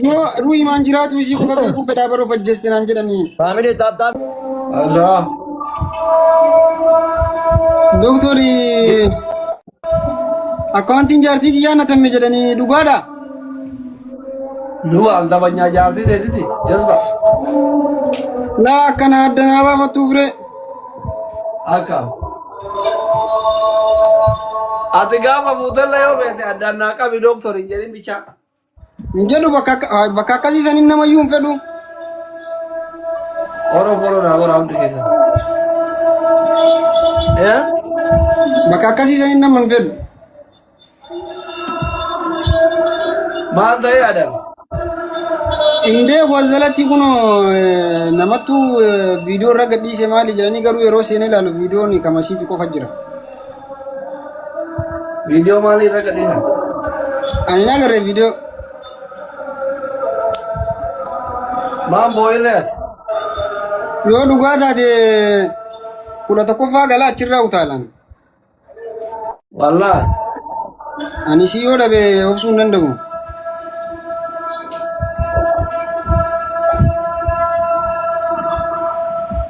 Yo Rui manjiratu isi ko fabe ko beda baro fajjeste nan jedani. Family tap tap. Allah. Doktori accounting jarti kiyana tamme jedani dugada. Nu alda banya jarti dedi jazba. La kana adana ba fatufre. Aka. Ati gaafa mudalla yoo beete addannaa qabi doktor hin jedhin bicha. Injedu bakka akkasii sanin nama yuun fedhu. Oro na ora hundi keessa. Bakka akkasii sanin nama hin fedhu. Maal ta'ee adam? Indee wazzalatti kuno namattu viidiyoo irra gadhiise maali jedhanii garuu yeroo seenee ilaalu viidiyoon kamasiitu qofa jira. Video maali irra gadhiisa? Ani nagarre viidiyoo. Maan boo'irreeti? Yoo dhugaa taate 11ffaa galaa achirraa utaalan. Wallaahi. Ani si yoo dhabe obsuu hin danda'u.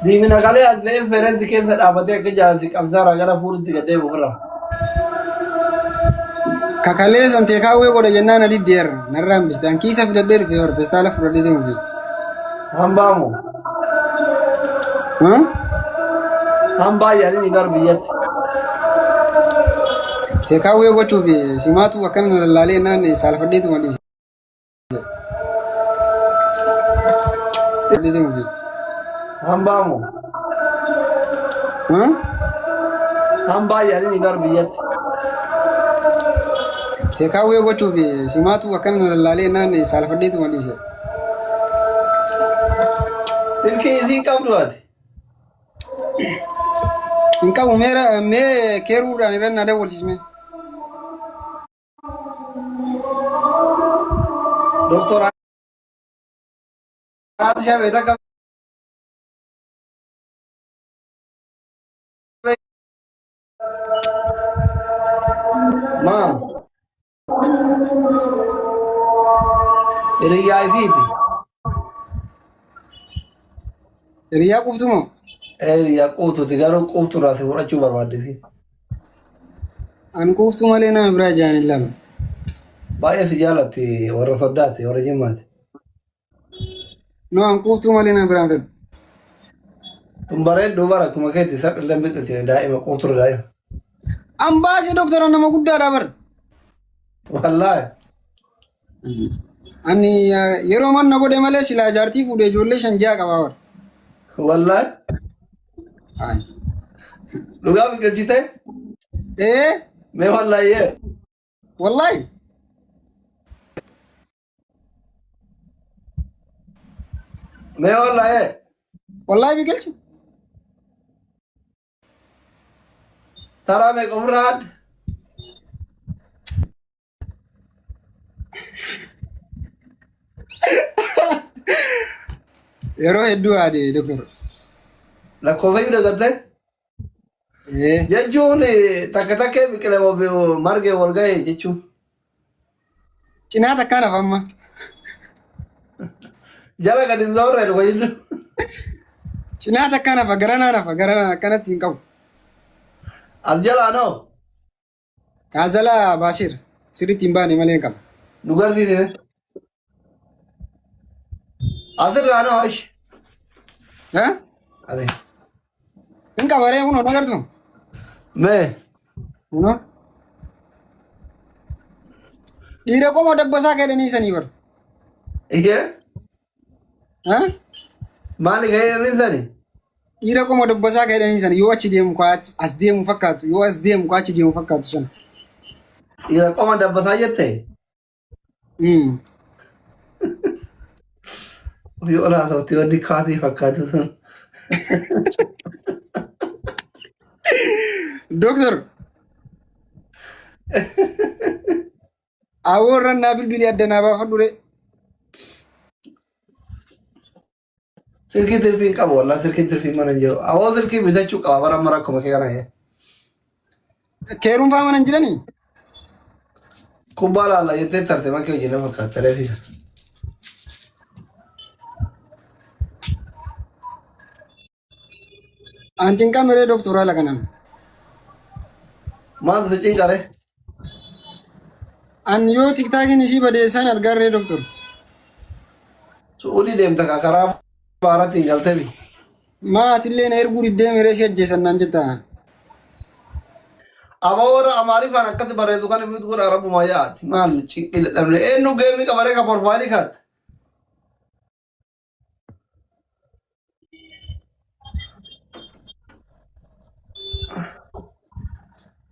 Diimina kalee ati ta'e fereetti keessa dhaabatee akka jaalatti qabsaara gara fuulatti gadee ofirra. Kakalee santee kaawwee godha jennaan adi deer narraa hambiste an kiisa fidadhee dhufe hor festaala fudhadhee deemuufi. Hambaamu. Hambaa yaadini gar biyyatti. Tee kaawwee gochuufi simaatu akkana lallaalee naan saalfadheetu madhiise. Deemuufi. Hambaamu. Hambaa yaadini gar biyyatti. Tee kaawwee gochuufi simaatu akkana lallaalee naan saalfadheetu madhiise. Ilkee isiin qabdu ati. Hin qabu mee keeruudhaan irra na daawwachiisme. Doktora Atisha beeta qab. Ma. Hiriyaa isiiti. Hiriyaa quftu moo? Hiriyaa quututi garuu quuftu irraa si fudhachuu barbaaddeeti. An quftu malee nama biraa jaan hin lalu. Baay'ee si jaalatti warra soddaati warra jimmaati. No an quftu malee nama biraan fedhu. Kun bareedduu bara akkuma keetti saphillee biqilchine daa'ima quuftura daa'ima. An baasee doktora nama guddaadha bar. Wallaahi. Ani yeroo manna godhe malee silaa jaartii fuudhee ijoollee 5 ja'a qabaa bar. Wallaahi. Dhugaa biqilchite? Mee wallaahi. Wallaahi. Mee wallaahi. Wallaahi biqilchu. Taraa meeqa ofirraa adda? Yeroo hedduu aade doktor. Lakkoofsayyuu dagattee? Jechuun takka takkee biqilee margee wal ga'e jechuun. Cinaa takkaan hafa amma. Jala gadi hin zoorre dhuga jechuun. Cinaa takkaan hafa garanaan akkanatti hin qabu. As jalaa noo? Kaazalaa baasiir sirriitti hin baane malee hin qabu. Dugartiiti. Asirraa noo ish. Ade. Hin qabaree kunoo nagartu. Mee. Kunoo. Dhiira qomoo dabbasaa keedanii sanii bar. Iyee. Maali gahee sani? Dhiira qomoo dabbasaa keedanii sanii yoo achi deemu as deemu fakkaatu yoo as deemu achi deemu fakkaatu sana. Dhiira qomoo dabbasaa jettee? Yoo laasootti wanni kaasii fakkaatu sun. Doktor. Awoo rannaa bilbilii addanaa baafadhu re. Silkii tirfii hin qabu walaa silkii tirfii mana hin jiru. Awoo silkii bitachuu qaba bara mara akkuma kee kana. Keeruun faa mana hin jiranii? Kubbaa laalla jettee tarte makee hojii nama fakkaata reefii. Anjing kamera doktora lakanan. Maal tu cing kare? An yo tiktakin isi badesan argarre doktor. Suuli deemta karaa baara tinggal tebi. Ma atille na ergu ridde mere si ajjesan nan jetta. Aba warra amaari faan akkati bareedu kana bitu kun arabu mayaati. Maal ciqqile dhabne eenyu geemi qabare ka porfaali kaat.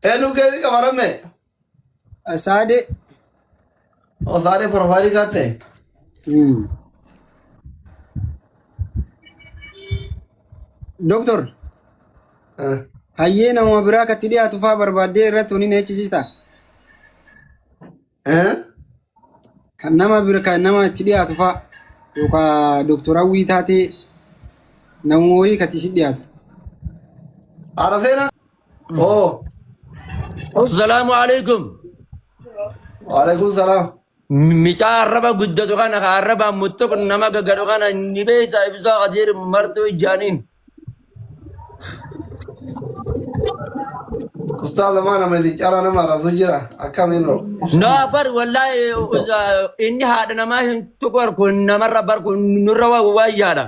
Eenyu geemi qabarame. Sade. O saade porfaali kaatte. Doktor. Hayyee nama biraa katti dhiyaatu fa'aa barbaaddee irratti honi neechisista. Kan nama bira kan nama itti dhiyaatu fa'aa yookaan doktorawwii taatee nama wayii katti si dhiyaatu. Araseena. Oo. Assalaamu alaikum. Waalaikum salaam. Micaa arraba guddatu kana ka arraba muttu kun nama gaggadu kana ni beekta ibsaa qajeer martuu ijaaniin. Ustaaza maana meti cara nama rasu jira akkam imro. Naafar wallahi inni haadha namaa hin tuqar kun namarra bar kun nurra waa yaada.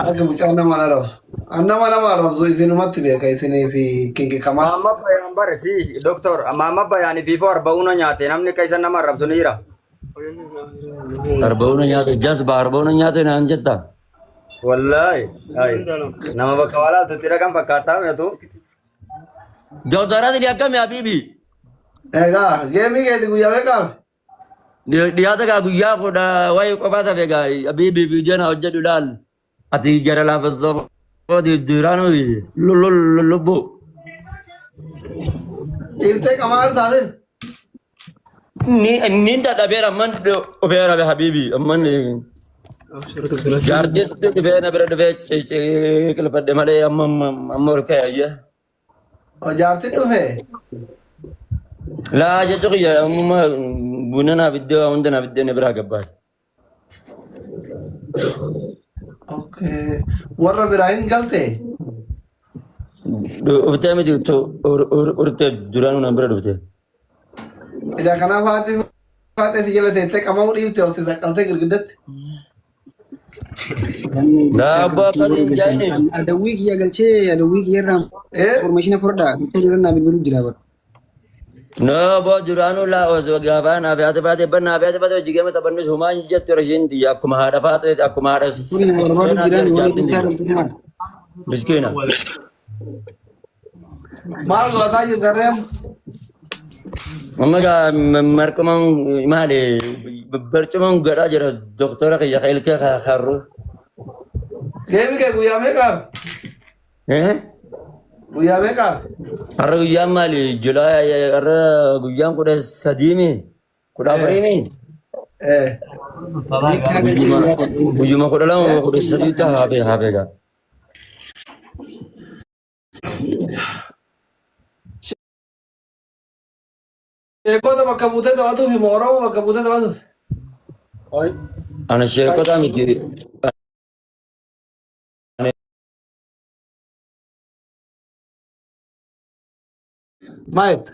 Akka mucaa nama na rasu. Nama rasu isinumatti beeka isinii fi kinki kamaa. Mama bayaan baresi doktor mama bayaan fi for bauna nyaate namni kaisan nama rabsu ni jira. Arbauna nyaate jasba arbauna nyaate naan jetta. Wallahi ay nama bakka wala tu tira kan fakkaata meetu. Doktoraati akkami habibi. Egaa geemii keeti guyyaa meeqaaf? Dhiyaata gaa guyyaa kudha wayi qofaata beegaa habibi biidiyoon hojjedhu laal. Ati gara laafatoo diraanu lubbu. Dhiiftee qamaa taateen? Ni dadhabeera man dhufeera habibi amman jaarjetti dhufee na bira dhufee qilfadhe malee amma ol ka'e. Jaartiin dhufee? Laa jettu kiyya amma buna naaf iddoo hunda naaf iddoo na biraa gabbaate. Okay. Warra biraa hin galtee? Dhuftee miti urte duraanuu na bira dhufte. Ida kanaaf haati si jala teessee qamaa dhiiftee of saqqaltee girgiddatti? Daabbo akkasii hin jaayine. Adawwii kiyya galchee adawwii kiyya irraa information fudhaa. Doktor Durannaa bilbiluu jira bara. Daabbo duraanuu laa osoo gaafaa naaf yaate baate bannaa fi yaate baate hojii gama taphannis humaa hin jettu rashiin xiyya akkuma haadha faate akkuma haadha Kuni barbaadu jiraan waan bilchaa dhabdummaa. miskiina. Maal gootaa jirta reem? Amma gaa marqumaan maali barcumaan gadhaa jira doktora kiyya ilkee harru. Geemii kee guyyaa meeqaaf? Guyyaa meeqaaf? Har'a guyyaan maali julaa har'a guyyaan kudha sadiimi kudha afuriimi. Guyyuma kudha lama kudha sadii ta'a hafe gaa. Sheekota bakka buutee taphatuuf himoo Oromoo bakka buutee taphatuuf? Ana sheekota miti. Maayet?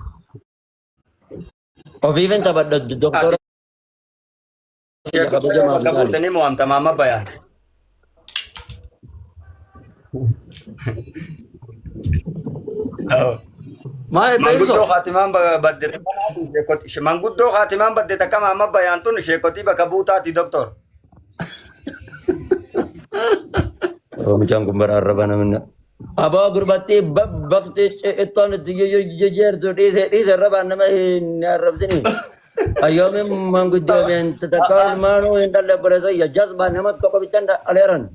Ofiifin taphadha doktora. Bakka buutanii mo'amta mama bayaan. Maayet Manguddoo eebisoo? khatimaan baddete manguddoo khatimaan baddete akka mama bayaan tun sheekotii bakka buutaati doktor. Mucaan kun bara arraba namni. Abaa gurbattee bakti ittoon itti jijjiirtu dhiise arrabaan nama hin arrabsini. Ayyoomi manguddoo been takka ilmaanuu hin dhalle barreessa jazbaa nama tokko bichaan aleeran.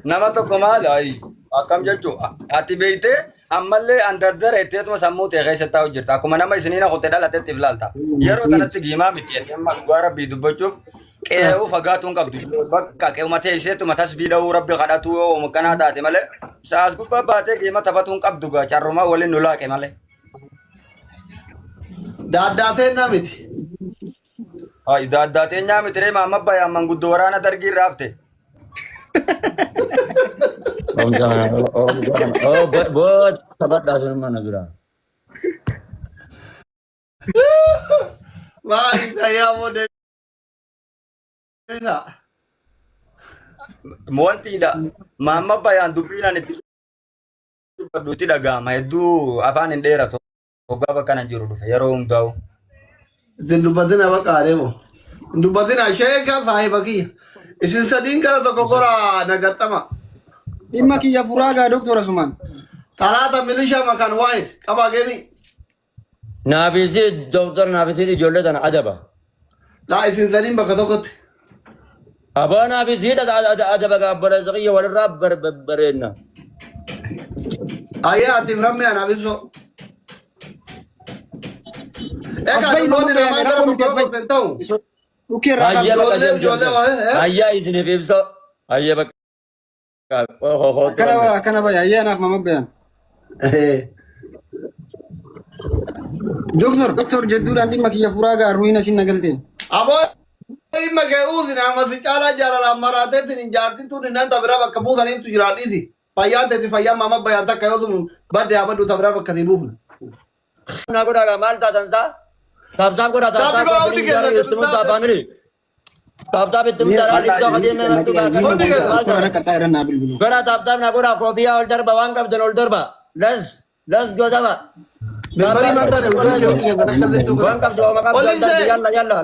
Nama tokko maal akkam jechuu ati beeytee ammallee andardara itteetuma sammuu ta'e keessa taa'u jirta akkuma nama isiniin haqote dhalatetti ilaalta yeroo kanatti giimaa miti amma dhugaa rabbii dubbachuuf qe'uu fagaatuun qabdu bakka qe'uma teesseetuma tasbiidha'uu rabbi kadhatu yoo kanaa taate malee saas gubbaa baatee giima taphatuun qabdu gaa carrumaa waliin nu laaqe malee. Daaddaatee naa miti. Daaddaatee nyaa miti ree maamma baay'aan manguddoo waraana dargii irraa hafte. buat sahabat dasar mana bira? Mali saya mau deh. Tidak. Mohon tidak. Mama bayan dubinan itu perlu tidak gama itu afaan yang daerah tuh. Oga bakal anjur dulu. Ya rom tahu. Dubatin apa kare mo? Dubatin asyik kan saya bagi. Isin sadin kara to kokora nagatama. Dhimma kiyya furaagaa Doktor Asumaan. Talata milisha makan wahid. Kaba gemi. Nafisi doktor nafisi di jolle tanah adaba. La isin sadin baka tokot. Aba nafisi adaba kabar sakit ya walau rab berena. Ayah atim ramme ana biso. Asbai Eka nama dulu bayan, ni era nama komites tara bay. ko tentau. Ukir Ayah rakas. bakal Jole ayah izin bebso. Ayah bakal. Oh Kana bay, ayya naaf mama bayan. Doktor jedduudhaan dhimma kiyya furaagaa ruhina sin nagalte. Abo imma ke uzina amati chala jara la marate tin jarti tu ni nanta berapa kebutan itu jiradi di. Payante ti payam mama bayan tak kayo tum bade abadu tabraba katibu. Aku dah gamal tak tanta. Tab ko dah Tapi kau ini tiga dari nak semua tentang- tak family. Tab itu darah itu kadi memang tu kan. Doktor kata era nabil bulu. Gara tab nak aku dah kopi holder bawang kap dan holder ba. Les dua dah ba. Memberi mata ni udah jauh ni yang nak kata tu. Bawang kap dua makam Polisi. yalla.